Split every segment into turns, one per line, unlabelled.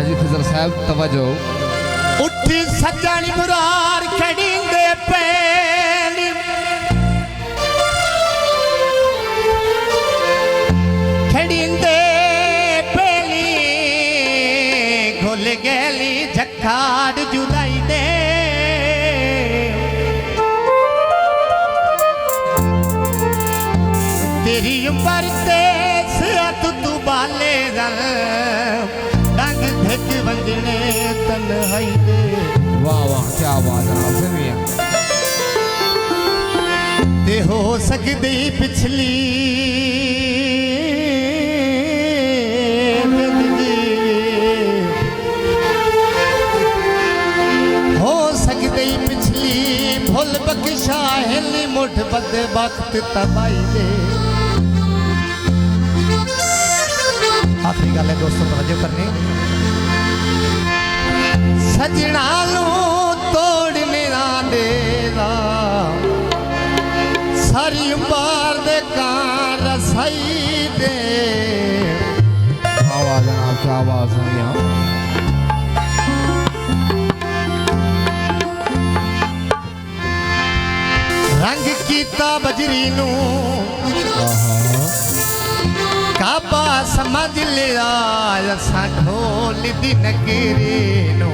हाजी fizzle साहब तवज्जो।
उठी सजन मुरार खड़ींदे पैली खड़ींदे पैली घुल गली झखाड़ जुदाई दे तेरी उम्र ते सियात तू बाले रल डंग धक वंजने तन्हाई दे।
वाह वाह क्या बात है आपसे मियां।
ते हो सकदी पिछली हो सकदी पिछली भुल बख्शा हिली मुठ बद वक्त तबाई दे। आखिरी गल है दोस्तों तवज्जो करनी सजना लू तोड़ने ना देला सारी उम्र दे कार रसाई दे।
आवाज जनाब क्या आवाज है मियां।
रंग कीता बजरी नू काबा समझ लिया असां ढोल दी नगरी नू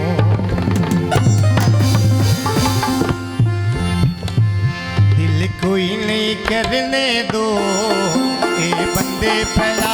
दिल कोई नहीं करने दो ये बंदे फैला